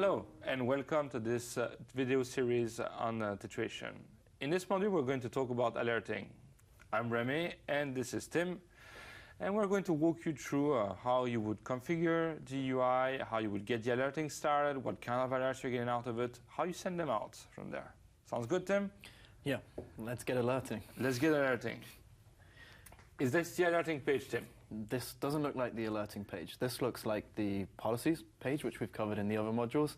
Hello and welcome to this video series on titration. In this module we're going to talk about alerting. I'm Remi and this is Tim, and we're going to walk you through how you would configure the UI, how you would get the alerting started, what kind of alerts you're getting out of it, how you send them out from there. Sounds good, Tim? Yeah, let's get alerting. Let's get alerting. Is this the alerting page, Tim? This doesn't look like the alerting page. This looks like the policies page, which we've covered in the other modules.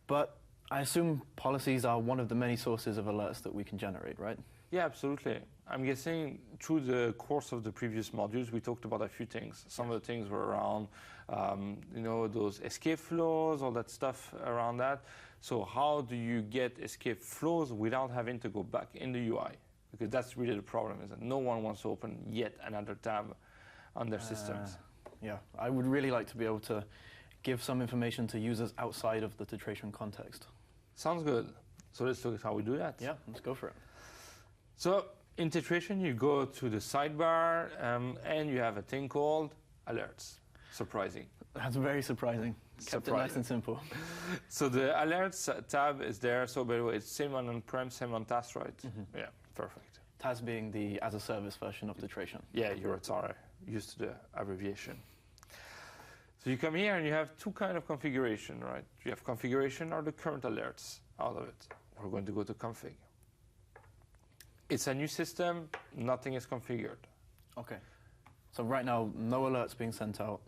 But I assume policies are one of the many sources of alerts that we can generate, right? Yeah, absolutely. I'm guessing through the course of the previous modules, we talked about a few things. Some of the things were around, those escape flows, all that stuff around that. So how do you get escape flows without having to go back in the UI? Because that's really the problem, is that no one wants to open yet another tab on their systems. Yeah, I would really like to be able to give some information to users outside of the titration context. Sounds good. So let's look at how we do that. Yeah, let's go for it. So in titration, you go to the sidebar and you have a thing called alerts. Surprising. That's very surprising. Kept it nice and simple. So the alerts tab is there. So by the way, it's same on-prem, same on TAS, right? Mm-hmm. Yeah, perfect. TAS being the as-a-service version of titration. Yeah, you're sorry. Used to the abbreviation. So you come here and you have two kind of configuration, right? You have configuration or the current alerts out of it. We're going to go to config. It's a new system, nothing is configured. Okay. So right now, no alerts being sent out,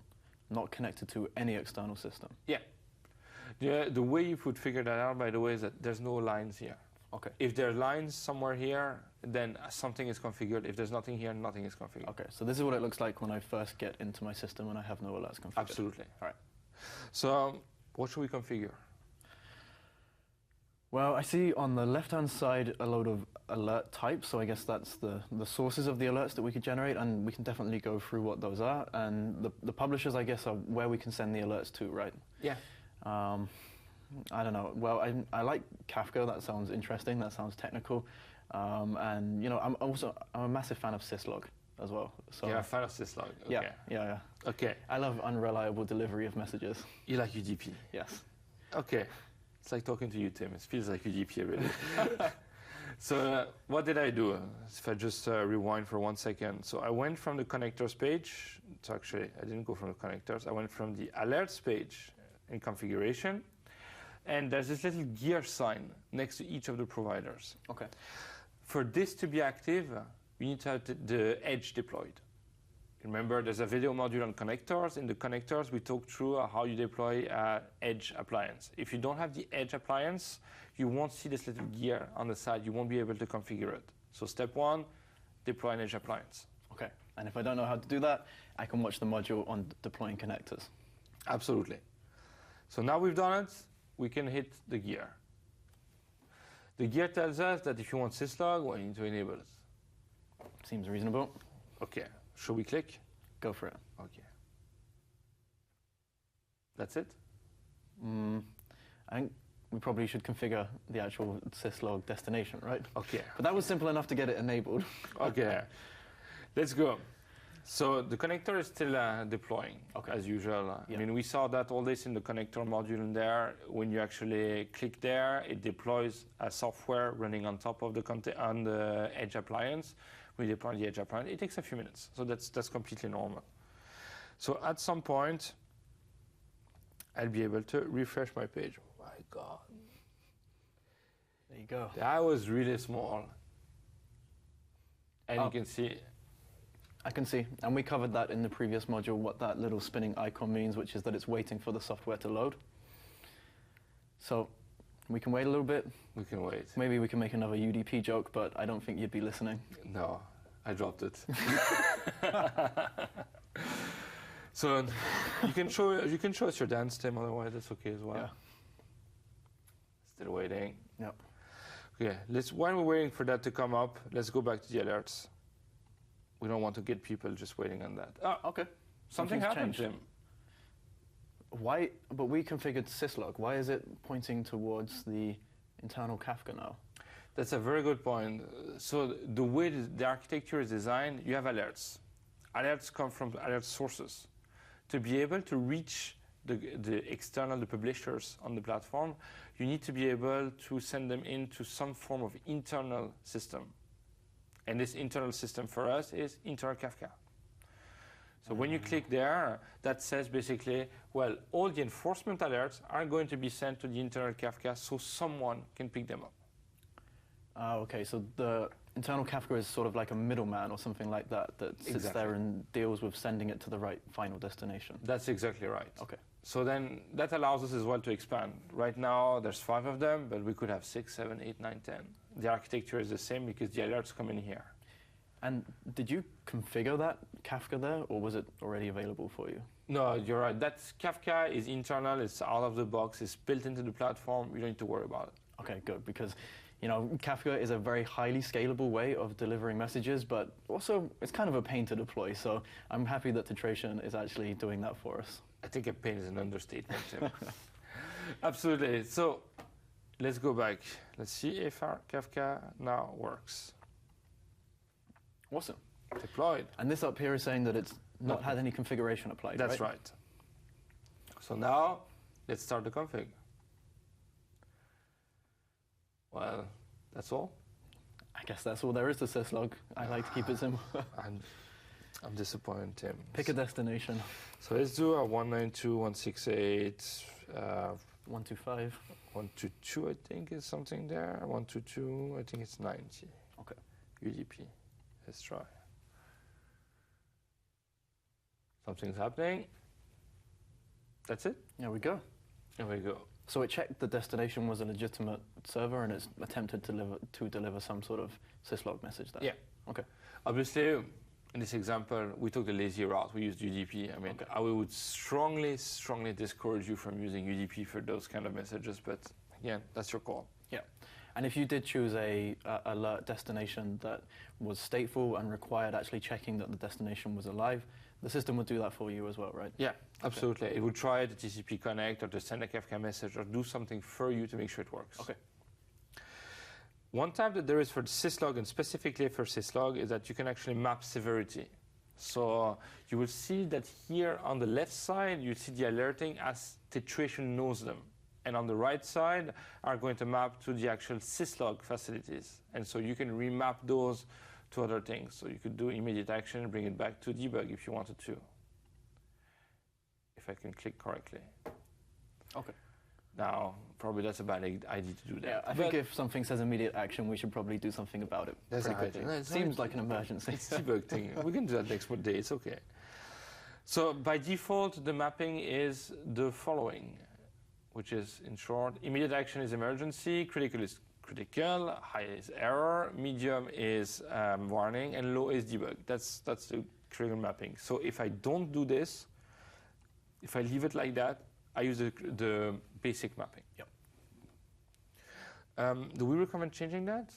not connected to any external system. Yeah. The way you would figure that out, by the way, is that there's no lines here. Okay. If there are lines somewhere here, then something is configured. If there's nothing here, nothing is configured. Okay, so this is what it looks like when I first get into my system and I have no alerts configured. Absolutely. All right. So what should we configure? Well, I see on the left-hand side a load of alert types, so I guess that's the sources of the alerts that we could generate, and we can definitely go through what those are. And the publishers, I guess, are where we can send the alerts to, right? Yeah. I don't know. Well, I like Kafka. That sounds interesting. That sounds technical. And I'm a massive fan of syslog as well. So You're a fan of syslog. Okay. Yeah. Okay. I love unreliable delivery of messages. You like UDP? Yes. Okay. It's like talking to you, Tim. It feels like UDP really. So what did I do? If I just rewind for 1 second. So I went from the connectors page. So actually, I didn't go from the connectors. I went from the alerts page in configuration. And there's this little gear sign next to each of the providers. Okay. For this to be active, we need to have the edge deployed. Remember, there's a video module on connectors. In the connectors, we talked through how you deploy edge appliance. If you don't have the edge appliance, you won't see this little gear on the side. You won't be able to configure it. So step one, deploy an edge appliance. Okay. And if I don't know how to do that, I can watch the module on deploying connectors. Absolutely. So now we've done it, we can hit the gear. The gear tells us that if you want syslog, well, you need to enable it. Seems reasonable. Okay. Should we click? Go for it. Okay. That's it? I think we probably should configure the actual syslog destination, right? Okay. But that was simple enough to get it enabled. Okay. Let's go. So the connector is still deploying, as usual. Yeah. I mean, we saw that all this in the connector module in there. When you actually click there, it deploys a software running on top of the edge appliance. We deploy the edge appliance. It takes a few minutes, so that's completely normal. So at some point, I'll be able to refresh my page. Oh my God. There you go. That was really small. And you can see. I can see, and we covered that in the previous module, what that little spinning icon means, which is that it's waiting for the software to load. So we can wait a little bit. We can wait. Maybe we can make another UDP joke, but I don't think you'd be listening. No, I dropped it. So you can show us your dance, Tim. Otherwise, that's okay as well. Yeah. Still waiting. Yep. Okay. While we're waiting for that to come up, let's go back to the alerts. We don't want to get people just waiting on that. Oh, okay. Something happened, Tim. Why? But we configured syslog. Why is it pointing towards the internal Kafka now? That's a very good point. So the way the architecture is designed, you have alerts. Alerts come from alert sources. To be able to reach the external, the publishers on the platform, you need to be able to send them into some form of internal system. And this internal system for us is internal Kafka. So when you click there, that says basically, well, all the enforcement alerts are going to be sent to the internal Kafka so someone can pick them up. Okay, so the internal Kafka is sort of like a middleman or something like that sits there and deals with sending it to the right final destination. That's exactly right. Okay. So then that allows us as well to expand. Right now, there's 5 of them, but we could have 6, 7, 8, 9, 10. The architecture is the same because the alerts come in here. And did you configure that Kafka there, or was it already available for you? No, you're right. That Kafka is internal. It's out of the box. It's built into the platform. You don't need to worry about it. Okay, good, because Kafka is a very highly scalable way of delivering messages, but also it's kind of a pain to deploy. So I'm happy that Titration is actually doing that for us. I think a pain is an understatement, Tim. Absolutely. So let's go back. Let's see if our Kafka now works. Awesome. Deployed. And this up here is saying that it's not had any configuration applied, That's right. So now let's start the config. Well, that's all. I guess that's all there is to syslog. I like to keep it simple. I'm disappointed, Tim. Pick a destination. So let's do a 192.168. 125. 122, I think, is something there. 122, I think it's 90. Okay. UDP. Let's try. Something's happening. That's it. There we go. There we go. So it checked the destination was a legitimate server, and it's attempted to deliver some sort of syslog message there. Yeah. Okay. Obviously, in this example, we took the lazy route. We used UDP. I mean, I would strongly discourage you from using UDP for those kind of messages. But again, that's your call. Yeah. And if you did choose a alert destination that was stateful and required actually checking that the destination was alive, the system would do that for you as well, right? Yeah, absolutely. Okay. It would try the TCP connect or to send a Kafka message or do something for you to make sure it works. Okay. One type that there is for syslog, and specifically for syslog, is that you can actually map severity. So you will see that here on the left side, you see the alerting as Titration knows them. And on the right side are going to map to the actual syslog facilities. And so you can remap those to other things. So you could do immediate action and bring it back to debug if you wanted to. If I can click correctly. Okay. Now, probably that's a bad idea to do that. Yeah, I think if something says immediate action, we should probably do something about it. That's pretty quickly. No, it seems like an emergency. It's a debug thing. We can do that next day. It's okay. So by default, the mapping is the following, which is, in short, immediate action is emergency, critical is critical, high is error, medium is warning, and low is debug. That's the critical mapping. So if I don't do this, if I leave it like that, I use the basic mapping. Yep. Do we recommend changing that?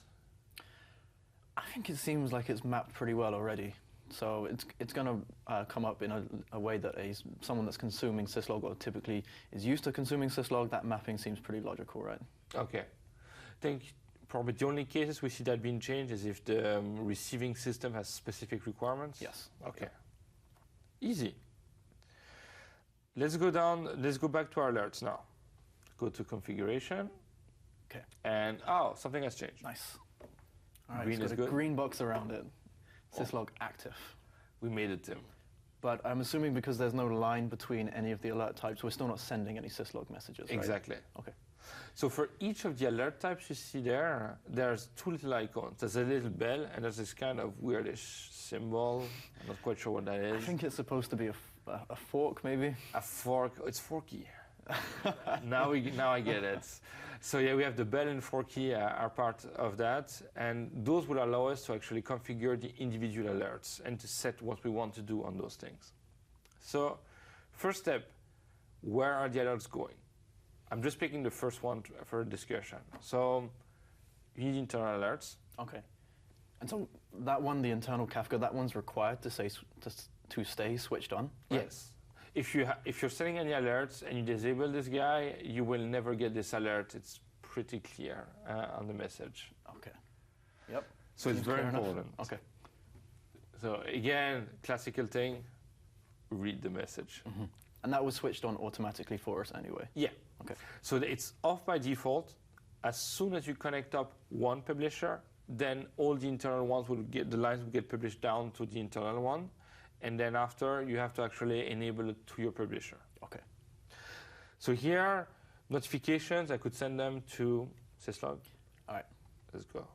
I think it seems like it's mapped pretty well already. So it's going to come up in a way that someone that's consuming syslog or typically is used to consuming syslog, that mapping seems pretty logical, right? Okay. I think probably the only cases we see that being changed is if the receiving system has specific requirements. Yes. Okay. Yeah. Easy. Let's go back to our alerts now. Go to configuration. Okay. And something has changed. Nice. All right, Green it's is got a good. green box around it. Syslog active. We made it, Tim. But I'm assuming because there's no line between any of the alert types, we're still not sending any syslog messages, right? Exactly. Okay. So for each of the alert types you see there, there's 2 little icons. There's a little bell, and there's this kind of weirdish symbol. I'm not quite sure what that is. I think it's supposed to be a fork, maybe. A fork. It's forky. Now I get it. So yeah, we have the bell and forky are part of that, and those will allow us to actually configure the individual alerts and to set what we want to do on those things. So first step, where are the alerts going? I'm just picking the first one for discussion. So you need internal alerts. Okay. And so that one, the internal Kafka, that one's required to stay switched on? Right? Yes. If you're setting any alerts and you disable this guy, you will never get this alert. It's pretty clear on the message. Okay. Yep. So it's very important. Okay. So again, classical thing, read the message. Mm-hmm. And that was switched on automatically for us anyway? Yeah. Okay. So it's off by default. As soon as you connect up one publisher, then all the internal ones will get, the lines will get published down to the internal one. And then after, you have to actually enable it to your publisher. Okay. So here, notifications, I could send them to syslog. All right. Let's go.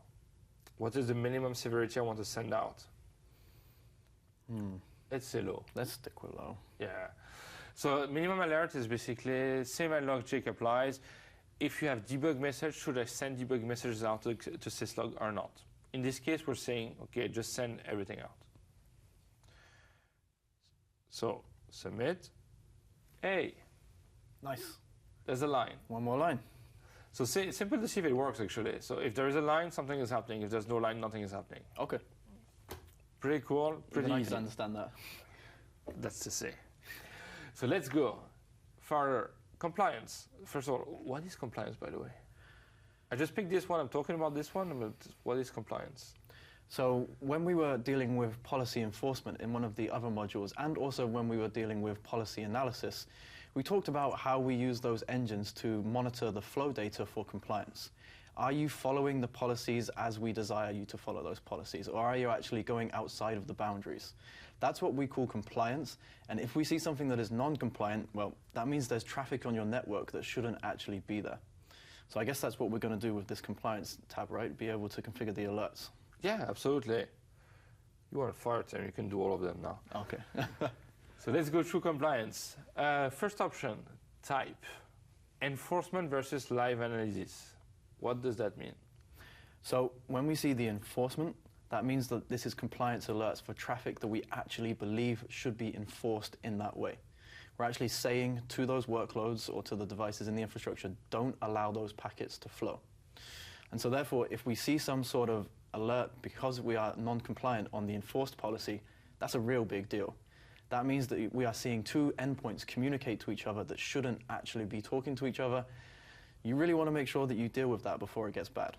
What is the minimum severity I want to send out? Let's say low. Let's stick with low. Yeah. So minimum alert is basically same as logic applies. If you have debug message, should I send debug messages out to syslog or not? In this case, we're saying, okay, just send everything out. So submit. Hey, Nice. there's a line. One more line. So simple to see if it works actually. So if there is a line, something is happening. If there's no line, nothing is happening. Okay. Pretty cool, pretty Even I easy. can understand that. That's to say. So let's go. For compliance, first of all, what is compliance, by the way? I just picked this one. I'm talking about this one. But what is compliance? So when we were dealing with policy enforcement in one of the other modules, and also when we were dealing with policy analysis, we talked about how we use those engines to monitor the flow data for compliance. Are you following the policies as we desire you to follow those policies, or are you actually going outside of the boundaries? That's what we call compliance, and if we see something that is non-compliant, well, that means there's traffic on your network that shouldn't actually be there. So I guess that's what we're going to do with this compliance tab, right? Be able to configure the alerts. Yeah, absolutely. You are on fire, Tim. You can do all of them now. Okay. So let's go through compliance. First option, type. Enforcement versus live analysis. What does that mean? So when we see the enforcement, that means that this is compliance alerts for traffic that we actually believe should be enforced in that way. We're actually saying to those workloads or to the devices in the infrastructure, don't allow those packets to flow. And so therefore, if we see some sort of alert because we are non-compliant on the enforced policy, that's a real big deal. That means that we are seeing two endpoints communicate to each other that shouldn't actually be talking to each other. You really want to make sure that you deal with that before it gets bad.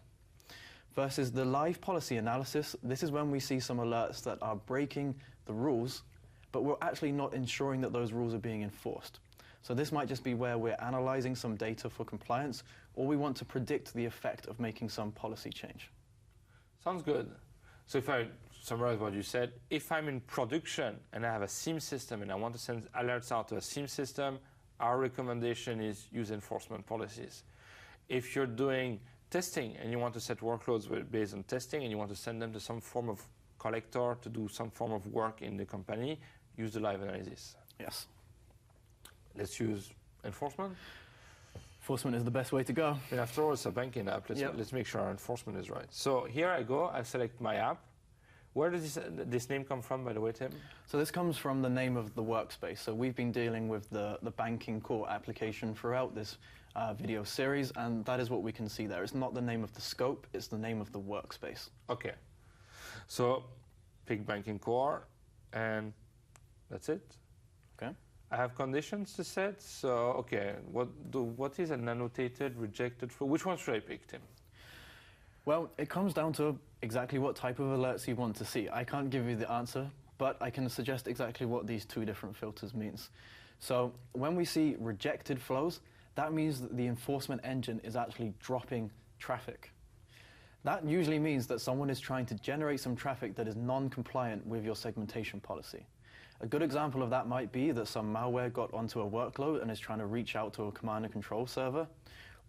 Versus the live policy analysis, this is when we see some alerts that are breaking the rules, but we're actually not ensuring that those rules are being enforced. So this might just be where we're analyzing some data for compliance, or we want to predict the effect of making some policy change. Sounds good. So if I summarize what you said, if I'm in production and I have a SIEM system and I want to send alerts out to a SIEM system, our recommendation is use enforcement policies. If you're doing testing and you want to set workloads based on testing and you want to send them to some form of collector to do some form of work in the company, use the live analysis. Yes. Let's use enforcement. Enforcement is the best way to go. And after all, it's a banking app. Let's make sure our enforcement is right. So here I go. I select my app. Where does this name come from, by the way, Tim? So this comes from the name of the workspace. So we've been dealing with the banking core application throughout this video series, and that is what we can see there. It's not the name of the scope, it's the name of the workspace. Okay. So pick banking core, and that's it. Okay. I have conditions to set. So, okay, what is an annotated, rejected flow? Which one should I pick, Tim? Well, it comes down to exactly what type of alerts you want to see. I can't give you the answer, but I can suggest exactly what these two different filters means. So when we see rejected flows, that means that the enforcement engine is actually dropping traffic. That usually means that someone is trying to generate some traffic that is non-compliant with your segmentation policy. A good example of that might be that some malware got onto a workload and is trying to reach out to a command and control server.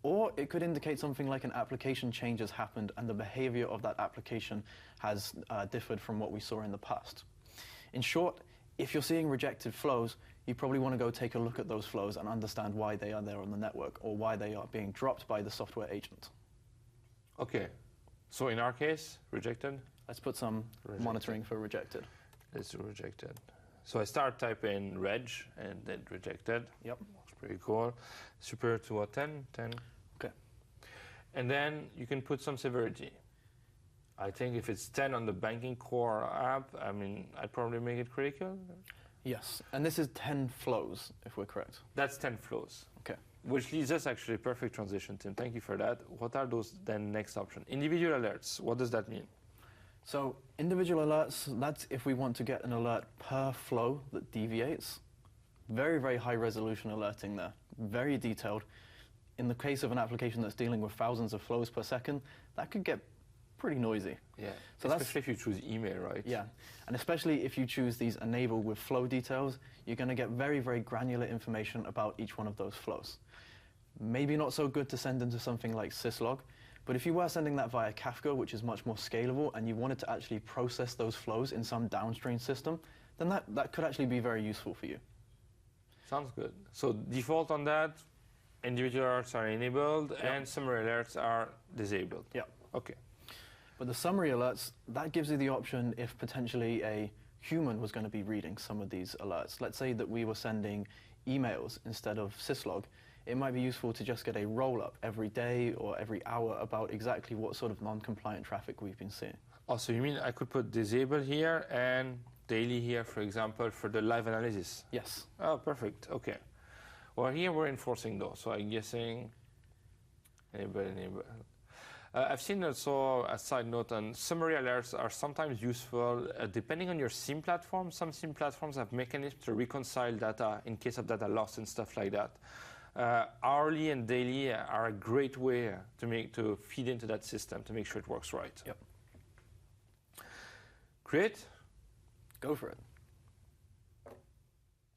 Or it could indicate something like an application change has happened and the behavior of that application has differed from what we saw in the past. In short, if you're seeing rejected flows, you probably want to go take a look at those flows and understand why they are there on the network or why they are being dropped by the software agent. Okay. So in our case, rejected? Let's put some monitoring for rejected. Let's do rejected. So I start typing reg and then rejected. Yep. Looks pretty cool. Superior to what, 10? 10. Okay. And then you can put some severity. I think if it's 10 on the banking core app, I mean, I'd probably make it critical. Yes, and this is 10 flows, if we're correct. That's 10 flows. Okay. Which leads us actually perfect transition, Tim. Thank you for that. What are those then next option? Individual alerts, what does that mean? So individual alerts, that's if we want to get an alert per flow that deviates. Very, very high resolution alerting there, very detailed. In the case of an application that's dealing with thousands of flows per second, that could get pretty noisy. Yeah, so especially if you choose email, right? Yeah, and especially if you choose these enable with flow details, you're going to get very, very granular information about each one of those flows. Maybe not so good to send into something like syslog, but if you were sending that via Kafka, which is much more scalable, and you wanted to actually process those flows in some downstream system, then that could actually be very useful for you. Sounds good. So default on that, individual alerts are enabled, Yep. and summary alerts are disabled. Yeah. Okay. But the summary alerts, that gives you the option if potentially a human was going to be reading some of these alerts. Let's say that we were sending emails instead of syslog. It might be useful to just get a roll-up every day or every hour about exactly what sort of non-compliant traffic we've been seeing. Oh, so you mean I could put disable here and daily here, for example, for the live analysis? Yes. Oh, perfect. Okay. Well, here we're enforcing those, so I'm guessing enable. I've seen also a side note on summary alerts are sometimes useful depending on your SIEM platform. Some SIEM platforms have mechanisms to reconcile data in case of data loss and stuff like that. Hourly and daily are a great way to feed into that system to make sure it works right. Yep. Create. Go for it.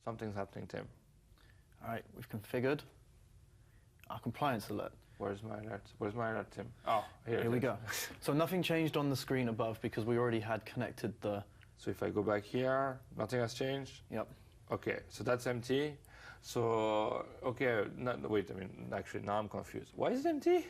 Something's happening, Tim. All right, we've configured our compliance alert. Where's my alert? Where's my alert, Tim? Oh, Here we go. So nothing changed on the screen above because we already had connected the... So if I go back here, nothing has changed? Yep. Okay, so that's empty. So, okay, wait, actually, now I'm confused. Why is it empty?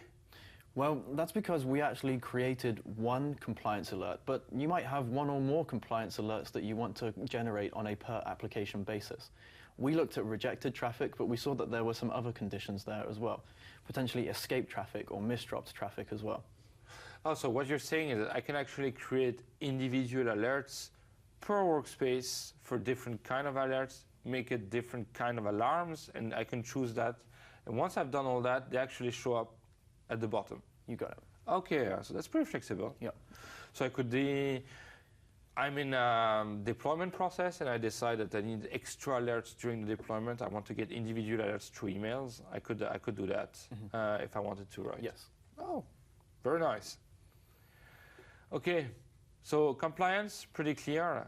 Well, that's because we actually created one compliance alert, but you might have one or more compliance alerts that you want to generate on a per application basis. We looked at rejected traffic, but we saw that there were some other conditions there as well, potentially escape traffic or misdropped traffic as well. Oh, so what you're saying is that I can actually create individual alerts per workspace for different kind of alerts, make it different kind of alarms, and I can choose that. And once I've done all that, they actually show up at the bottom. You got it. Okay, so that's pretty flexible. Yep. So I could I'm in deployment process and I decide that I need extra alerts during the deployment. I want to get individual alerts through emails. I could do that if I wanted to, right? Yes. Oh, very nice. Okay, so compliance, pretty clear.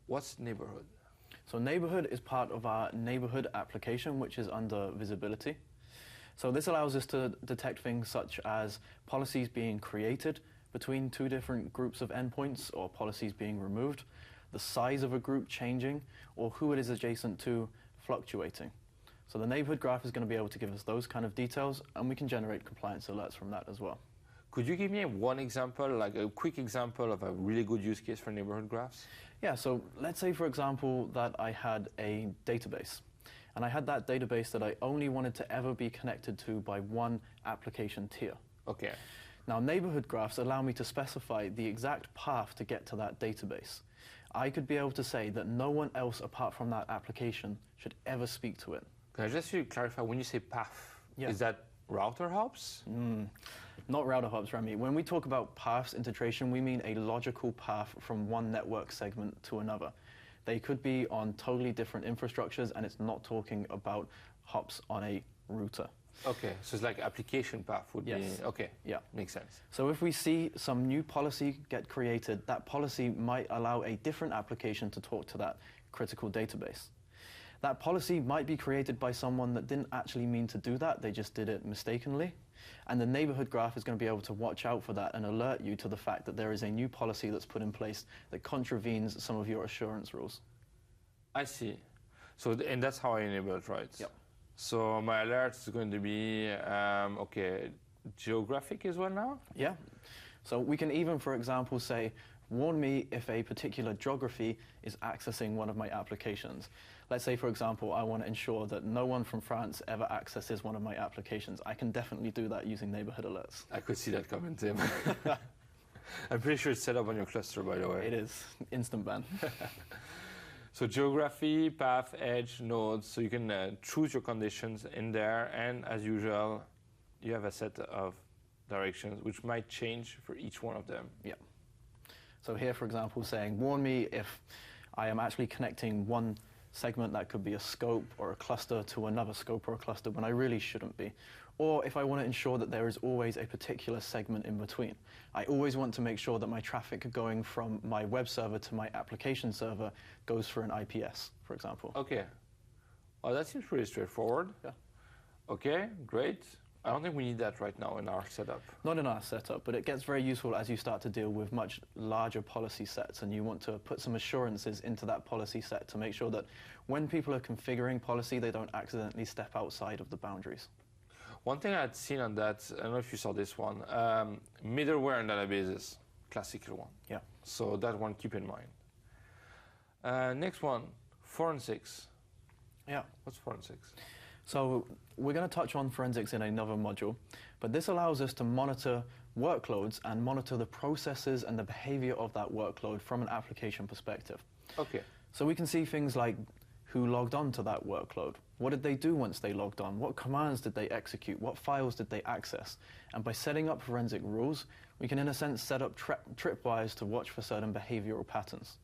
What's neighborhood? So neighborhood is part of our neighborhood application, which is under visibility. So this allows us to detect things such as policies being created between two different groups of endpoints or policies being removed, the size of a group changing, or who it is adjacent to fluctuating. So the neighborhood graph is going to be able to give us those kind of details, and we can generate compliance alerts from that as well. Could you give me one example, like a quick example of a really good use case for neighborhood graphs? Yeah, so let's say, for example, that I had a database. And I had that database that I only wanted to ever be connected to by one application tier. Okay. Now, neighborhood graphs allow me to specify the exact path to get to that database. I could be able to say that no one else apart from that application should ever speak to it. Can I just clarify, when you say path, Yeah. is that router hops? Not router hops, Remi. When we talk about paths integration, we mean a logical path from one network segment to another. They could be on totally different infrastructures, and it's not talking about hops on a router. Okay, so it's like application path would Yes. be, okay, Yeah. makes sense. So if we see some new policy get created, that policy might allow a different application to talk to that critical database. That policy might be created by someone that didn't actually mean to do that, they just did it mistakenly. And the neighborhood graph is going to be able to watch out for that and alert you to the fact that there is a new policy that's put in place that contravenes some of your assurance rules. I see. So, and that's how I enable it, right? Yep. So my alert is going to be, okay, geographic as well now? Yeah. So we can even, for example, say, warn me if a particular geography is accessing one of my applications. Let's say, for example, I want to ensure that no one from France ever accesses one of my applications. I can definitely do that using neighborhood alerts. I could see that coming, Tim. I'm pretty sure it's set up on your cluster, by the way. It is. Instant ban. So geography, path, edge, nodes, so you can choose your conditions in there, and as usual, you have a set of directions which might change for each one of them. Yeah. So here, for example, saying, warn me if I am actually connecting one segment that could be a scope or a cluster to another scope or a cluster when I really shouldn't be. Or if I want to ensure that there is always a particular segment in between. I always want to make sure that my traffic going from my web server to my application server goes through an IPS, for example. Okay. Well, that seems pretty straightforward. Yeah. Okay, great. I don't think we need that right now in our setup. Not in our setup, but it gets very useful as you start to deal with much larger policy sets, and you want to put some assurances into that policy set to make sure that when people are configuring policy, they don't accidentally step outside of the boundaries. One thing I'd seen on that, I don't know if you saw this one, middleware and databases, classical one. Yeah. So that one, keep in mind. Next one, forensics. Yeah. What's forensics? So we're going to touch on forensics in another module, but this allows us to monitor workloads and monitor the processes and the behavior of that workload from an application perspective. Okay. So we can see things like who logged on to that workload, what did they do once they logged on, what commands did they execute, what files did they access. And by setting up forensic rules, we can in a sense set up tripwires to watch for certain behavioral patterns.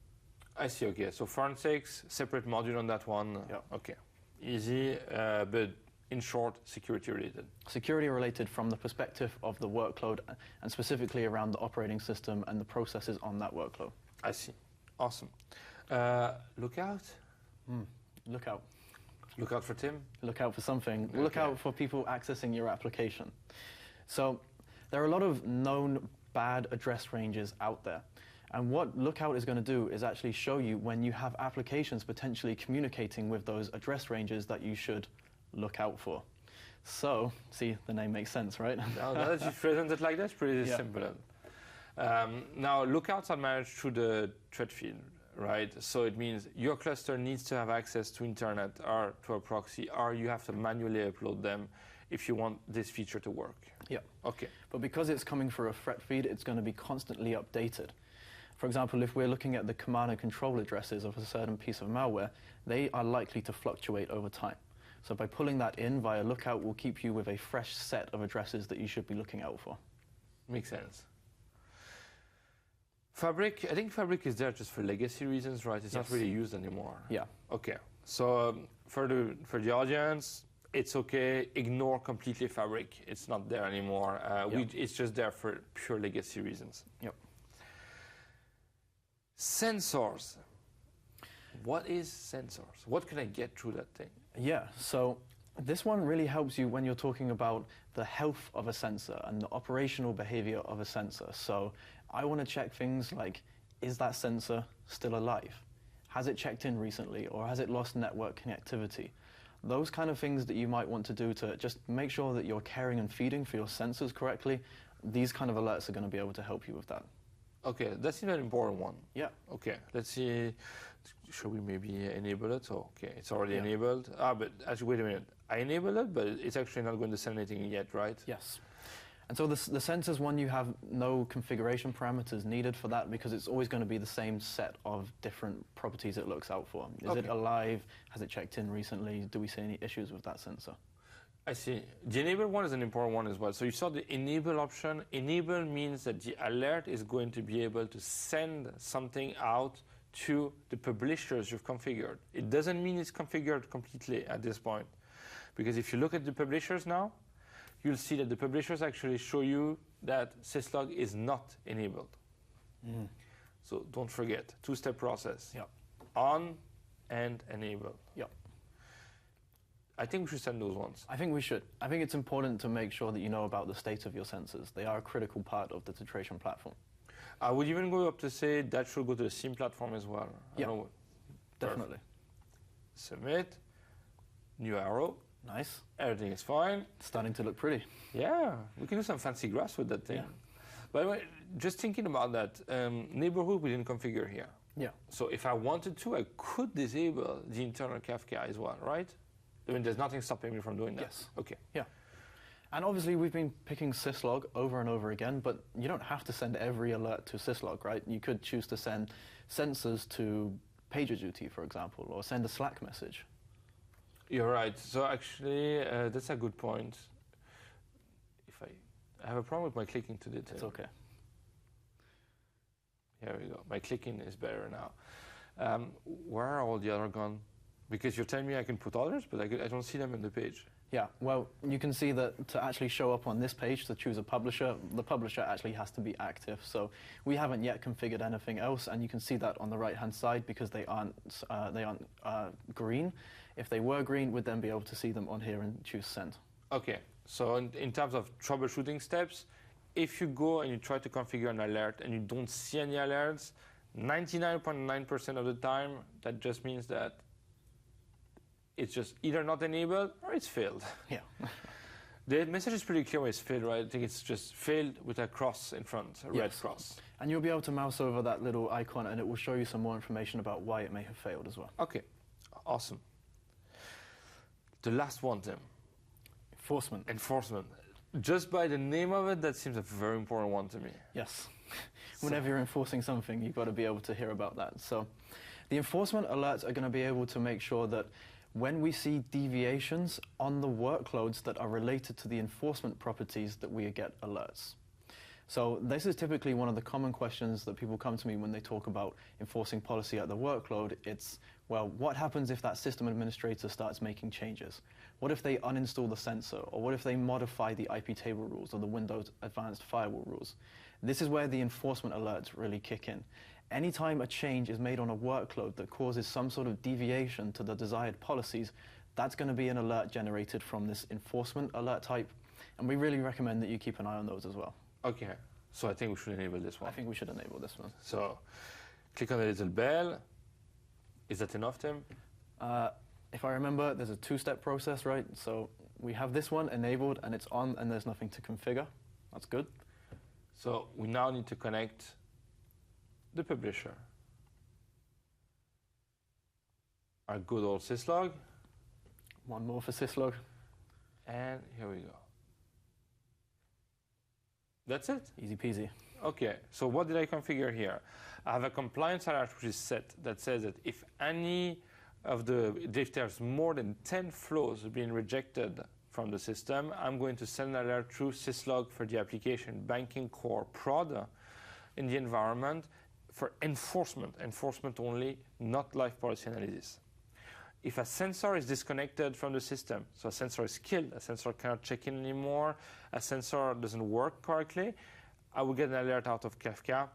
I see, okay. So forensics, separate module on that one. Yeah. Okay. Easy, but in short, security related. Security related from the perspective of the workload and specifically around the operating system and the processes on that workload. I see. Awesome. Lookout? Look out. Look out for Tim? Look out for something. Okay. Look out for people accessing your application. So there are a lot of known bad address ranges out there. And what Lookout is going to do is actually show you when you have applications potentially communicating with those address ranges that you should look out for. So, see, the name makes sense, right? Now that you present it like that, it's pretty simple. Now, lookouts are managed through the thread feed, right? So it means your cluster needs to have access to internet or to a proxy, or you have to manually upload them if you want this feature to work. Yeah. Okay. But because it's coming through a thread feed, it's going to be constantly updated. For example, if we're looking at the command and control addresses of a certain piece of malware, they are likely to fluctuate over time. So by pulling that in via Lookout will keep you with a fresh set of addresses that you should be looking out for. Makes sense. Fabric, I think Fabric is there just for legacy reasons, right? It's not really used anymore. Yeah. Okay. So for the audience, it's okay. Ignore completely Fabric. It's not there anymore. It's just there for pure legacy reasons. Yep. Sensors. What is sensors? What can I get through that thing? Yeah, so this one really helps you when you're talking about the health of a sensor and the operational behavior of a sensor. So I want to check things like, is that sensor still alive? Has it checked in recently, or has it lost network connectivity? Those kind of things that you might want to do to just make sure that you're caring and feeding for your sensors correctly, these kind of alerts are going to be able to help you with that. Okay, that's an important one. Yeah. Okay, let's see. Should we maybe enable it? Oh, okay, it's already enabled. But actually, wait a minute. I enabled it, but it's actually not going to send anything yet, right? Yes. And so the sensors one, you have no configuration parameters needed for that because it's always going to be the same set of different properties it looks out for. Is it alive? Has it checked in recently? Do we see any issues with that sensor? I see. The enable one is an important one as well. So you saw the enable option. Enable means that the alert is going to be able to send something out to the publishers you've configured. It doesn't mean it's configured completely at this point. Because if you look at the publishers now, you'll see that the publishers actually show you that syslog is not enabled. So don't forget, two-step process. Yep. On and enable. Yep. I think we should send those ones. I think we should. I think it's important to make sure that you know about the state of your sensors. They are a critical part of the titration platform. I would even go up to say that should go to the SIEM platform as well. Yeah, definitely. Submit, new arrow. Nice. Everything is fine. It's starting to look pretty. Yeah, we can do some fancy graphs with that thing. Yeah. By the way, just thinking about that, neighborhood we didn't configure here. Yeah. So if I wanted to, I could disable the internal Kafka as well, right? I mean, there's nothing stopping me from doing that. Yes. Okay. Yeah. And obviously we've been picking syslog over and over again, but you don't have to send every alert to syslog, right? You could choose to send sensors to PagerDuty, for example, or send a Slack message. You're right. So actually, that's a good point. If I have a problem with my clicking to detail. It's okay. Here we go. My clicking is better now. Where are all the other gone? Because you're telling me I can put others, but I don't see them in the page. Yeah, well, you can see that to actually show up on this page to choose a publisher, the publisher actually has to be active. So we haven't yet configured anything else, and you can see that on the right-hand side because they aren't green. If they were green, we'd then be able to see them on here and choose send. Okay, so in terms of troubleshooting steps, if you go and you try to configure an alert and you don't see any alerts, 99.9% of the time, that just means that it's just either not enabled or it's failed. Yeah. The message is pretty clear when it's failed, right? I think it's just failed with a cross in front, a red cross. And you'll be able to mouse over that little icon and it will show you some more information about why it may have failed as well. Okay, awesome. The last one, Tim. Enforcement. Enforcement. Just by the name of it, that seems a very important one to me. Yes. Whenever you're enforcing something, you've got to be able to hear about that. So the enforcement alerts are going to be able to make sure that when we see deviations on the workloads that are related to the enforcement properties, that we get alerts. So this is typically one of the common questions that people come to me when they talk about enforcing policy at the workload. It's, well, what happens if that system administrator starts making changes? What if they uninstall the sensor? Or what if they modify the IP table rules or the Windows Advanced Firewall rules? This is where the enforcement alerts really kick in. Anytime a change is made on a workload that causes some sort of deviation to the desired policies, that's going to be an alert generated from this enforcement alert type. And we really recommend that you keep an eye on those as well. Okay, so I think we should enable this one. I think we should enable this one. So click on the little bell. Is that enough, Tim? If I remember, there's a two-step process, right? So we have this one enabled and it's on and there's nothing to configure. That's good. So we now need to connect the publisher. Our good old syslog. One more for syslog. And here we go. That's it? Easy peasy. Okay, so what did I configure here? I have a compliance alert which is set that says that if there's more than 10 flows being rejected from the system, I'm going to send an alert through syslog for the application banking core prod in the environment for enforcement only, not live policy analysis. If a sensor is disconnected from the system, so a sensor is killed, a sensor cannot check in anymore, a sensor doesn't work correctly, I will get an alert out of Kafka.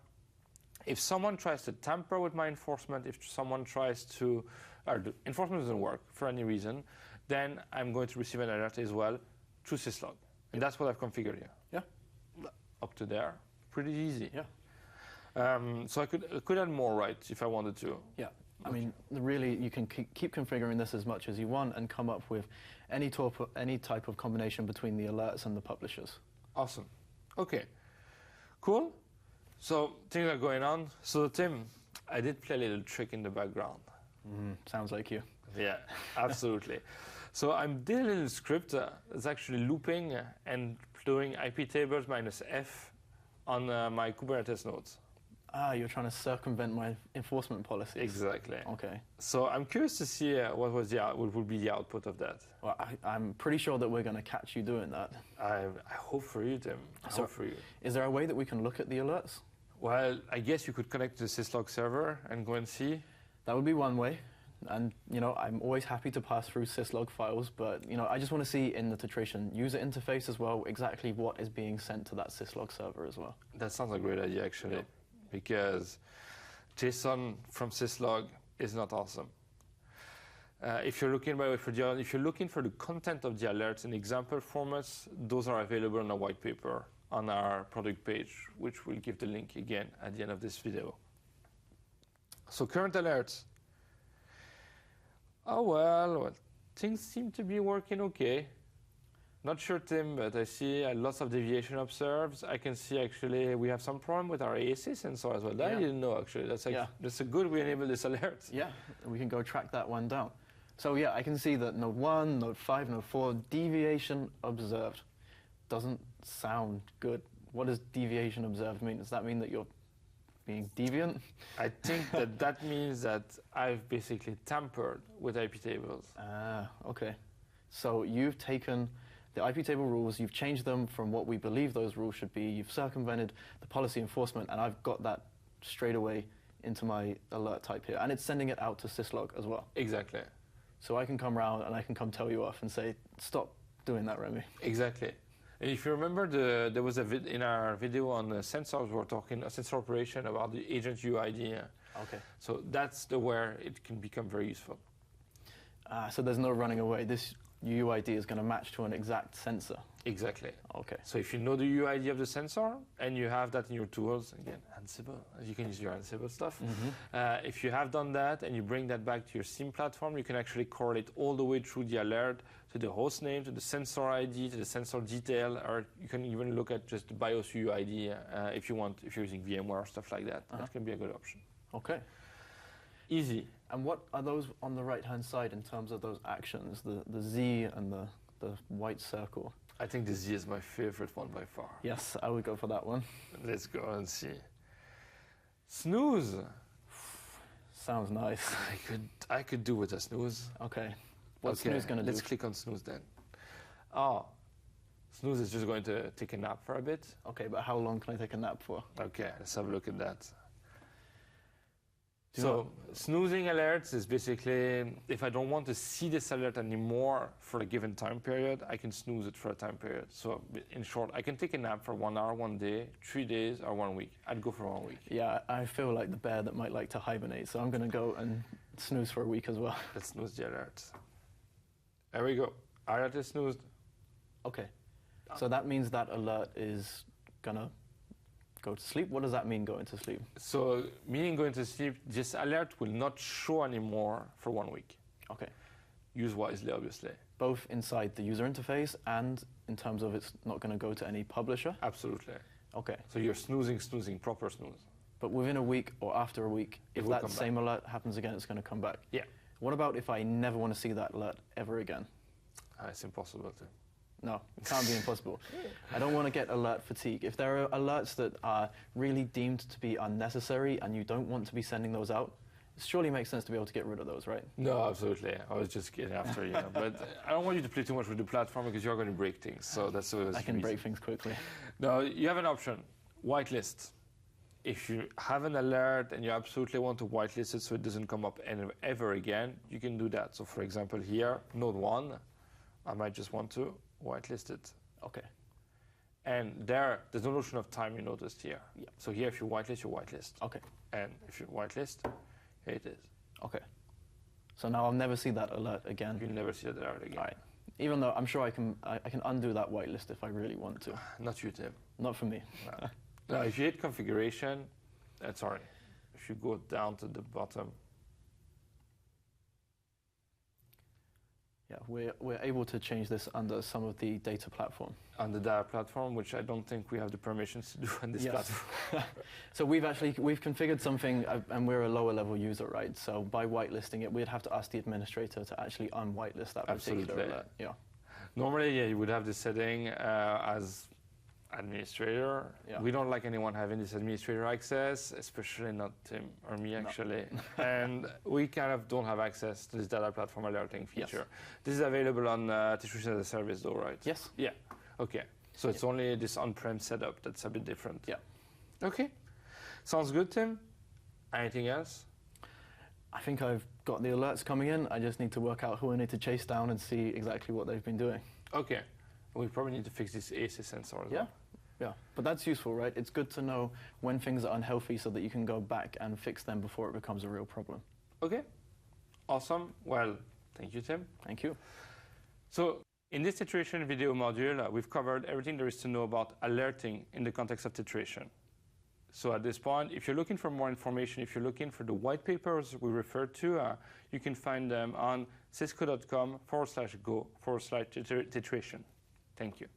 If someone tries to tamper with my enforcement, if someone tries to, or the enforcement doesn't work for any reason, then I'm going to receive an alert as well through syslog. And that's what I've configured here. Yeah. Up to there, pretty easy. Yeah. So I could add more, right, if I wanted to. Yeah. I mean, really, you can keep configuring this as much as you want and come up with any type of combination between the alerts and the publishers. Awesome. Okay. Cool. So things are going on. So Tim, I did play a little trick in the background. Sounds like you. Yeah, absolutely. So I did a little script that's actually looping and doing IP tables -F on my Kubernetes nodes. Ah, you're trying to circumvent my enforcement policies. Exactly. Okay. So I'm curious to see what would be the output of that. Well, I'm pretty sure that we're going to catch you doing that. I hope for you, Tim. I hope for you. Is there a way that we can look at the alerts? Well, I guess you could connect to the syslog server and go and see. That would be one way. And, I'm always happy to pass through syslog files, but, I just want to see in the Tetration user interface as well exactly what is being sent to that syslog server as well. That sounds like a great idea, actually. Yep. Because JSON from syslog is not awesome. If you're looking, by the way, if you're looking for the content of the alerts in example formats, those are available in a white paper on our product page, which we'll give the link again at the end of this video. So current alerts. Oh, well, things seem to be working okay. Not sure, Tim, but I see lots of deviation observed. I can see, actually, we have some problem with our ASA sensor as well. That I didn't know, actually. That's a good we enable this alert. Yeah, we can go track that one down. So, yeah, I can see that node 1, node 5, node 4, deviation observed. Doesn't sound good. What does deviation observed mean? Does that mean that you're being deviant? I think that means that I've basically tampered with IP tables. Ah, okay. So you've taken the IP table rules, you've changed them from what we believe those rules should be, you've circumvented the policy enforcement, and I've got that straight away into my alert type here. And it's sending it out to syslog as well. Exactly. So I can come around and I can come tell you off and say, stop doing that, Remi. Exactly. And if you remember, there was in our video on the sensors, we were talking sensor operation about the agent UID. Okay. So that's where it can become very useful. So there's no running away. This UID is going to match to an exact sensor. Exactly. Okay. So if you know the UID of the sensor and you have that in your tools, again, Ansible, you can use your Ansible stuff. If you have done that and you bring that back to your SIEM platform, you can actually correlate all the way through the alert to the host name, to the sensor ID, to the sensor detail, or you can even look at just the BIOS UID if you want, if you're using VMware or stuff like that. That can be a good option. Okay. Easy. And what are those on the right-hand side in terms of those actions, the Z and the white circle? I think the Z is my favorite one by far. Yes, I would go for that one. Let's go and see. Snooze. Sounds nice. I could do with a snooze. Okay. What's snooze going to do? Let's click on snooze then. Oh, snooze is just going to take a nap for a bit. Okay, but how long can I take a nap for? Okay, let's have a look at that. So snoozing alerts is basically, if I don't want to see this alert anymore for a given time period, I can snooze it for a time period. So in short, I can take a nap for 1 hour, 1 day, 3 days, or 1 week. I'd go for 1 week. Yeah, I feel like the bear that might like to hibernate, so I'm going to go and snooze for a week as well. Let's snooze the alert. There we go. Alert is snoozed. Okay. So that means that alert is going to go to sleep. What does that mean, going to sleep? So meaning going to sleep, this alert will not show anymore for 1 week. Okay. Use wisely, obviously. Both inside the user interface and in terms of it's not going to go to any publisher? Absolutely. Okay. So you're snoozing, proper snooze. But within a week or after a week, if that same alert happens again, it's going to come back? Yeah. What about if I never want to see that alert ever again? It's impossible to. No, it can't be impossible. I don't want to get alert fatigue. If there are alerts that are really deemed to be unnecessary and you don't want to be sending those out, it surely makes sense to be able to get rid of those, right? No, absolutely. I was just getting after you. But I don't want you to play too much with the platform because you're going to break things. So that's always I can break things quickly. No, you have an option. Whitelist. If you have an alert and you absolutely want to whitelist it so it doesn't come up ever again, you can do that. So for example here, node 1, I might just want to whitelist it. Okay. And there's no notion of time you noticed here. Yeah. So here, if you whitelist, you whitelist. Okay. And if you whitelist, here it is. Okay. So now I'll never see that alert again. You'll never see that alert again. All right. Even though I'm sure I can undo that whitelist if I really want to. Not you, Tim. Not for me. No. Now, if you hit configuration, sorry, if you go down to the bottom. Yeah, we're able to change this under some of the data platform. On the data platform, which I don't think we have the permissions to do on this platform. So we've configured something, and we're a lower level user, right? So by whitelisting it, we'd have to ask the administrator to actually unwhitelist that particular alert. Yeah. Normally, yeah, you would have this setting as administrator. Yeah. We don't like anyone having this administrator access, especially not Tim or me, actually. And we kind of don't have access to this data platform alerting feature. Yes. This is available on Distribution as a Service, though, right? Yes. Yeah. Okay. So it's only this on-prem setup that's a bit different. Yeah. Okay. Sounds good, Tim. Anything else? I think I've got the alerts coming in. I just need to work out who I need to chase down and see exactly what they've been doing. Okay. We probably need to fix this AC sensor as well. Yeah, but that's useful, right? It's good to know when things are unhealthy so that you can go back and fix them before it becomes a real problem. Okay. Awesome. Well, thank you, Tim. Thank you. So in this titration video module, we've covered everything there is to know about alerting in the context of titration. So at this point, if you're looking for more information, if you're looking for the white papers we referred to, you can find them on cisco.com/go/titration. Thank you.